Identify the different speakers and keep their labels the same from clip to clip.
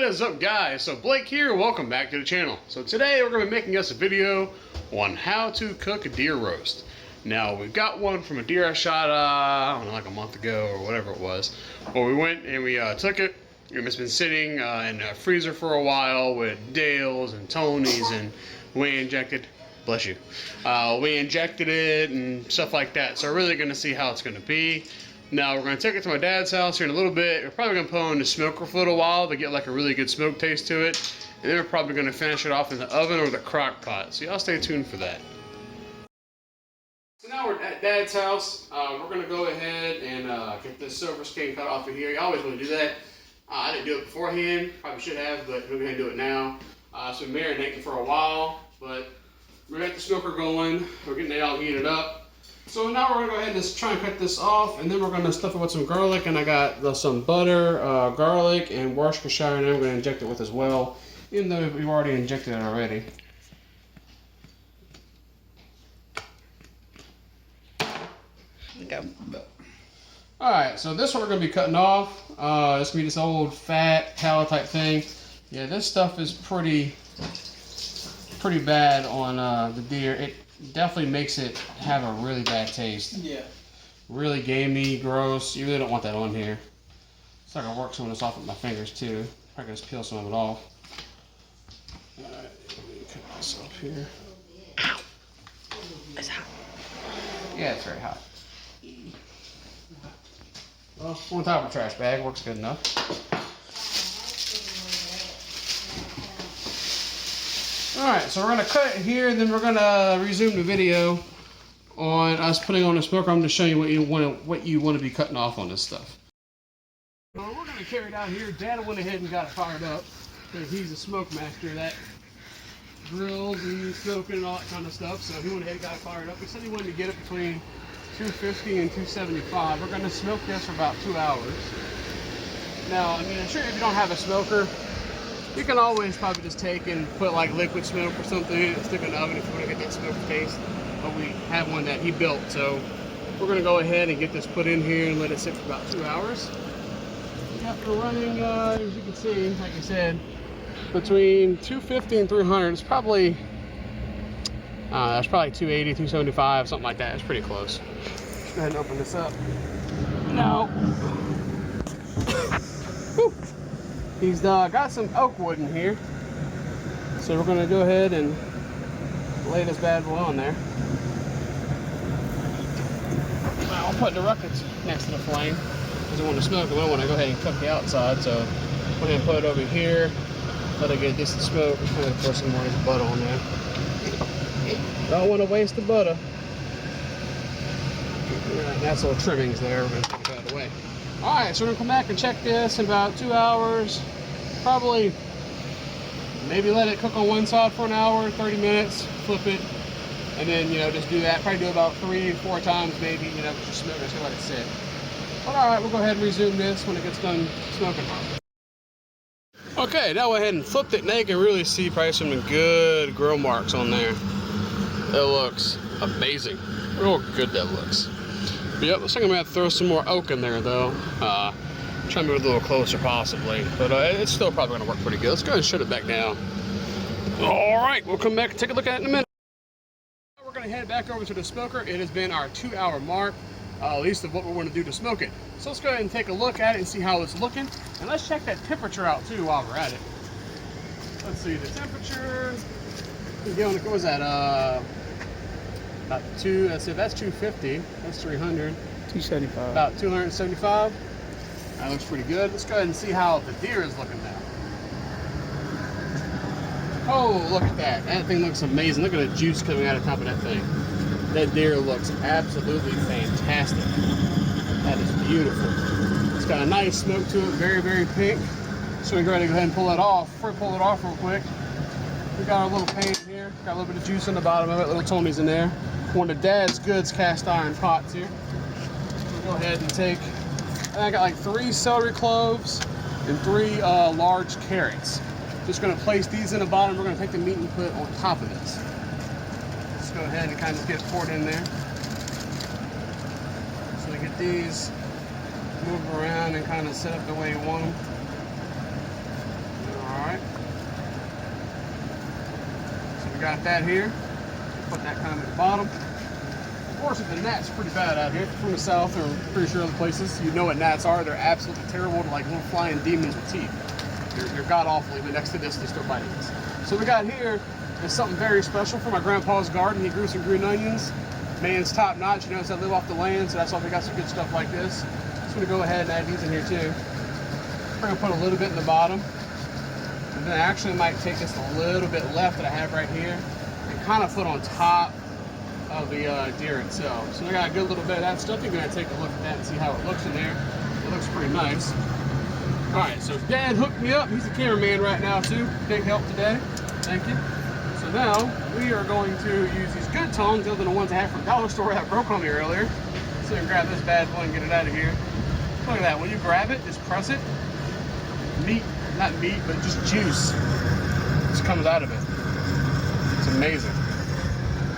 Speaker 1: What is up, guys? So Blake here, welcome back to the channel. So today we're going to be making us a video on how to cook a deer roast. Now we've got one from a deer I shot, I don't know, like a month ago or whatever it was. Well, we went and we took it, and it's been sitting in a freezer for a while with Dales and Tony's, and we injected, bless you, we injected it and stuff like that. So we're really going to see how it's going to be. Now we're going to take it to my dad's house here in a little bit. We're probably going to put it on the smoker for a little while to get like a really good smoke taste to it. And then we're probably going to finish it off in the oven or the crock pot. So y'all stay tuned for that. So now we're at Dad's house. We're going to go ahead and get this silver skin cut off of here. You always want to do that. I didn't do it beforehand. Probably should have, but we're going to do it now. So we're marinating for a while, but we got the smoker going. We're getting it all heated up. So now we're going to go ahead and just try and cut this off, and then we're going to stuff it with some garlic, and I got some butter, garlic, and Worcestershire, and I'm going to inject it with as well, even though we've already injected it already.
Speaker 2: Go.
Speaker 1: Alright, so this one we're going to be cutting off. It's going to be this old fat tallow type thing. Yeah, this stuff is pretty bad on the deer. It definitely makes it have a really bad taste.
Speaker 2: Yeah.
Speaker 1: Really gamey, gross. You really don't want that on here. So I can work some of this off with my fingers too. I can just peel some of it off. Alright, let me cut this off here.
Speaker 2: Ow! It's hot.
Speaker 1: Yeah, it's very hot. Well, on top of a trash bag works good enough. Alright, so we're going to cut it here, then we're going to resume the video on us putting on the smoker. I'm going to show you what you want to be cutting off on this stuff. So we're going to carry it out here. Dad went ahead and got it fired up because he's a smoke master that grills and smoking and all that kind of stuff. So he went ahead and got it fired up. He said he wanted to get it between 250 and 275. We're going to smoke this for about 2 hours. Now, I mean, I'm sure if you don't have a smoker, you can always probably just take and put like liquid smoke or something in it, stick it in the oven if you want to get that smoke taste. But we have one that he built, so we're going to go ahead and get this put in here and let it sit for about 2 hours. After running, as you can see, like I said, between 250 and 300, it's probably, that's probably 280, 275, something like that. It's pretty close. Let's go ahead and open this up. Now, he's got some oak wood in here, so we're going to go ahead and lay this bad boy on there. I'll put the rockets next to the flame because I want to smoke, and I want to go ahead and cook the outside, so go ahead and put it over here, let it get decent smoke, and then pour some more butter on there. Don't want to waste the butter. Right, that's little trimmings there, we're going to take that out of the way. Alright, so we're going to come back and check this in about 2 hours. Probably, maybe let it cook on one side for an hour, 30 minutes, flip it, and then, you know, just do that. Probably do about 3 or 4 times maybe, you know, just smoke, just let it sit. But alright, we'll go ahead and resume this when it gets done smoking. Okay, now go ahead and flipped it. Now you can really see probably some good grill marks on there. That looks amazing. Real good that looks. But yep, looks like I'm going to have to throw some more oak in there though. Try to move it a little closer possibly. But it's still probably going to work pretty good. Let's go ahead and shut it back down. Alright, we'll come back and take a look at it in a minute. We're going to head back over to the smoker. It has been our 2 hour mark, at least of what we want to do to smoke it. So let's go ahead and take a look at it and see how it's looking. And let's check that temperature out too while we're at it. Let's see the temperature. What was that? About that's 250. That's 300.
Speaker 2: 275.
Speaker 1: About 275. That looks pretty good. Let's go ahead and see how the deer is looking now. Oh, look at that. That thing looks amazing. Look at the juice coming out of the top of that thing. That deer looks absolutely fantastic. That is beautiful. It's got a nice smoke to it, very, very pink. So we're going to go ahead and pull it off. Before we pull it off real quick, we got our little pan here. Got a little bit of juice on the bottom of it, little Tony's in there. One of Dad's Goods cast iron pots here. We'll go ahead and take, I got like 3 celery cloves and 3 large carrots. Just going to place these in the bottom. We're going to take the meat and put it on top of this. Let's go ahead and kind of get it poured in there. So we get these move around and kind of set up the way you want them. we got that here. Put that kind of at the bottom. Of course, the gnats are pretty bad out here. If you're from the south, or I'm pretty sure other places, you know what gnats are. They're absolutely terrible. They're like little flying demons with teeth. They're god-awful. Even next to this, they still biting us. So we got here is something very special for my grandpa's garden. He grew some green onions. Man's top notch. You notice I live off the land, so that's why we got some good stuff like this. So I'm gonna go ahead and add these in here too. We're gonna put a little bit in the bottom. And then I actually might take just a little bit left that I have right here and kind of put on top of the deer itself. So I got a good little bit of that stuff. You're gonna take a look at that and see how it looks in there. It looks pretty nice. All right, so Dad hooked me up. He's the cameraman right now too. Big help today. Thank you. So now we are going to use these good tongs, other than the ones I had from dollar store that broke on me earlier. So you can grab this bad boy and get it out of here. Look at that. When you grab it, just press it. Meat, not meat, but just juice just comes out of it. It's amazing.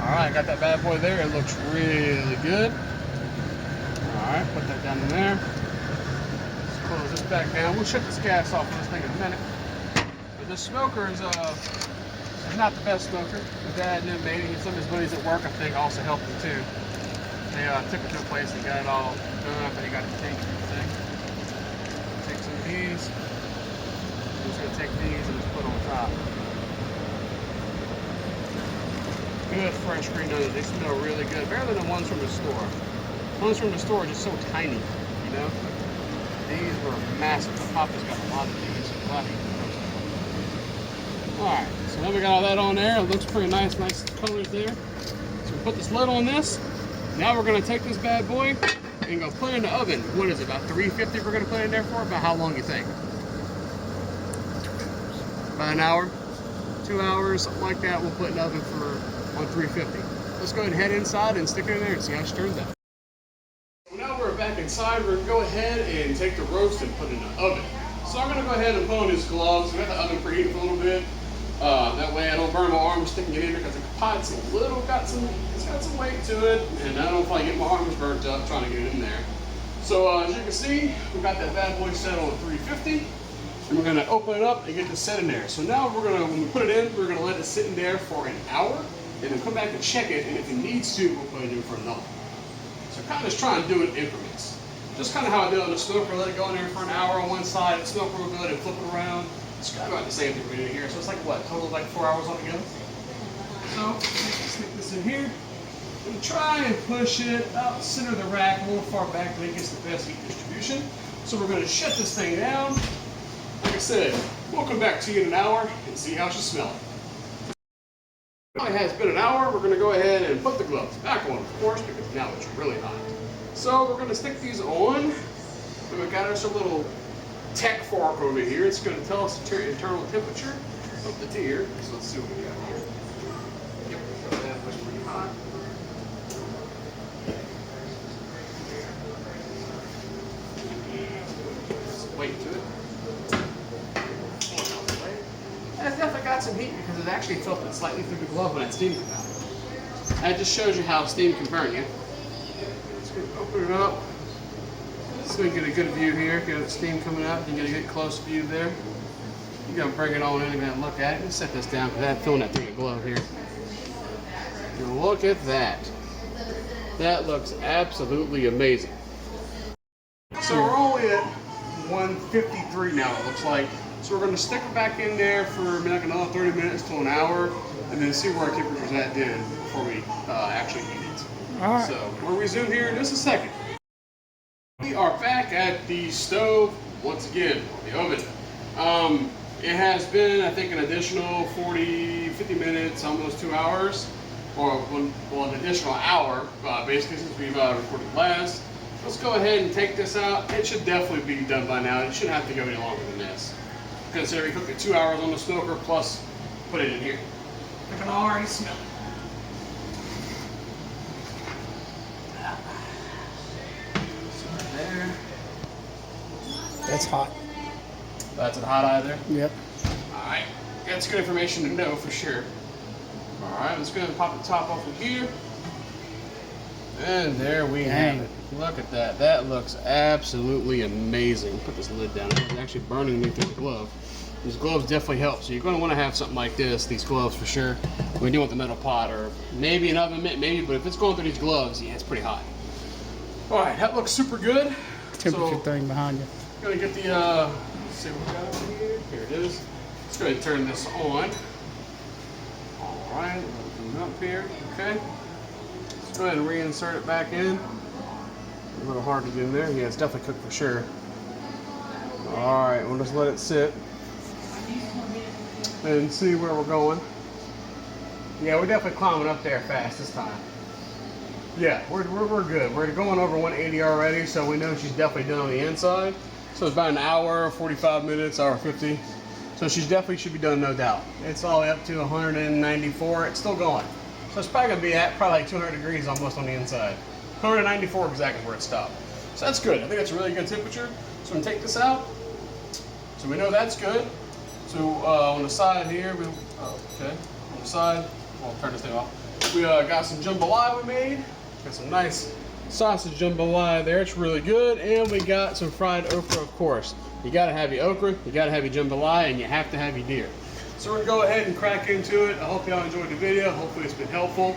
Speaker 1: All right, got that bad boy there. It looks really good. All right, put that down in there. Let's close this back down. We'll shut this gas off on this thing in a minute. But the smoker is not the best smoker. My dad knew made it. Some of his buddies at work, I think, also helped him too. They took it to a place and got it all done up, and he got the tank and everything. Take some of these. I'm just gonna take these and just put on top. Good fresh green onions. They smell really good. Better than the ones from the store. The ones from the store are just so tiny, you know? These were massive. The Papa's got a lot of these. A lot of these. Alright, so now we got all that on there. It looks pretty nice colors there. So we put this lid on this. Now we're going to take this bad boy and go put it in the oven. What is it, about 350 we're going to put it in there for? About how long you think? About an hour? 2 hours, something like that. We'll put it in the oven on 350. Let's go ahead and head inside and stick it in there and see how she turns out. So now we're back inside. We're going to go ahead and take the roast and put it in the oven. So I'm going to go ahead and put on these gloves. We got the oven preheated for a little bit. That way I don't burn my arm sticking it in there, because the pot's it's got some weight to it, and I don't want to get my arms burnt up trying to get it in there. So as you can see, we got that bad boy set on 350, and we're gonna open it up and get this set in there. So now when we put it in, we're gonna let it sit in there for an hour, and then come back and check it, and if it needs to, we'll put it in for another. So kind of just try and do it in increments. Just kind of how I do it on the smoker, let it go in there for an hour on one side, smoke real good, and flip it around. It's kind of about the same thing we're doing here. So it's like what, total of like 4 hours altogether? So stick this in here and try and push it out center of the rack, a little far back, so it gets the best heat distribution. So we're going to shut this thing down. Like I said, we'll come back to you in an hour and see how she's smelling. Now it has been an hour. We're going to go ahead and put the gloves back on, of course, because now it's really hot. So we're going to stick these on. And we've got us a little tech fork over here. It's going to tell us the internal temperature of the deer. So let's see what we got here. Yep, that looks pretty hot. Some weight to it. And it's definitely got some heat because it actually filtered slightly through the glove when that steam came out. That just shows you how steam can burn you. Let's open it up. So we can get a good view here. Get the steam coming out. You can get a good close view there. You're gonna bring it on in and look at it. Let's set this down because I'm filling that through the glove here. And look at that. That looks absolutely amazing. So we're only at 153 now, it looks like. So we're going to stick it back in there for maybe like another 30 minutes to an hour, and then see where our temperature's at then before we actually eat it. All right. So we'll resume here in just a second. We are back at the stove once again, the oven. It has been, I think, an additional 50 minutes, almost 2 hours, or an additional hour, basically, since we've recorded last. Let's go ahead and take this out. It should definitely be done by now. It shouldn't have to go any longer than this. Consider we cooked it 2 hours on the smoker, plus put it in here. I can already smell it. There.
Speaker 2: That's hot.
Speaker 1: That's it hot either?
Speaker 2: Yep.
Speaker 1: Alright, that's good information to know for sure. Alright, let's go ahead and pop the top off of here. And there we have it. Look at that. That looks absolutely amazing. Put this lid down. It's actually burning me through the glove. These gloves definitely help. So you're going to want to have something like this, these gloves for sure. When you're doing the metal pot, or maybe an oven mitt, maybe, but if it's going through these gloves, yeah, it's pretty hot. All right, that looks super good.
Speaker 2: Temperature thing behind you.
Speaker 1: Gonna get the, let's see what we got over here. Here it is. Let's go ahead and turn this on. All right, open up here, okay. Let's go ahead and reinsert it back in. A little hard to get in there. Yeah, it's definitely cooked for sure. All right, we'll just let it sit and see where we're going. Yeah, we're definitely climbing up there fast this time. Yeah, we're good. We're going over 180 already, so we know she's definitely done on the inside. So it's about an hour, 45 minutes, hour 50. So she's definitely should be done, no doubt. It's all the way up to 194. It's still going. So it's probably gonna be at probably like 200 degrees almost on the inside. 194 exactly where it stopped. So that's good. I think that's a really good temperature. So I'm gonna take this out. So we know that's good. So on the side here, okay. On the side, I'll turn this thing off. We got some jambalaya we made. Got some nice sausage jambalaya there. It's really good. And we got some fried okra, of course. You gotta have your okra, you gotta have your jambalaya, and you have to have your deer. So we're gonna go ahead and crack into it. I hope y'all enjoyed the video. Hopefully it's been helpful.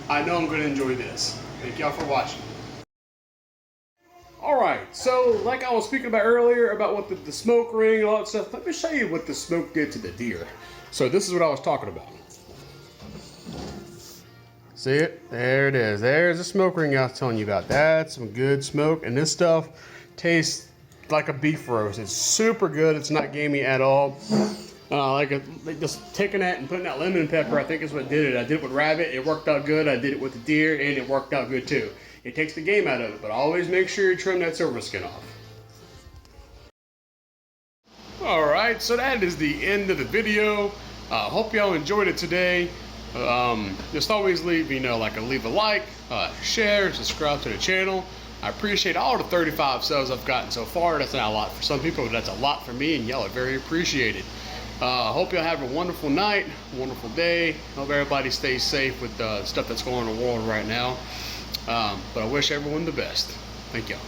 Speaker 1: I know I'm gonna enjoy this. Thank y'all for watching. Alright, so like I was speaking about earlier about what the smoke ring and all that stuff, let me show you what the smoke did to the deer. So this is what I was talking about. See it? There it is. There's the smoke ring I was telling you about. That's some good smoke, and this stuff tastes like a beef roast. It's super good. It's not gamey at all. Just taking that and putting that lemon and pepper, I think is what did it. I did it with rabbit. It worked out good. I did it with the deer, and it worked out good too. It takes the game out of it, but always make sure you trim that silver skin off. Alright, so that is the end of the video. Hope y'all enjoyed it today. Just always leave a like, share, subscribe to the channel. I appreciate all the 35 subs I've gotten so far. That's not a lot for some people, but that's a lot for me, and y'all are very appreciated. Hope y'all have a wonderful night, wonderful day. Hope everybody stays safe with the stuff that's going on in the world right now. But I wish everyone the best. Thank y'all.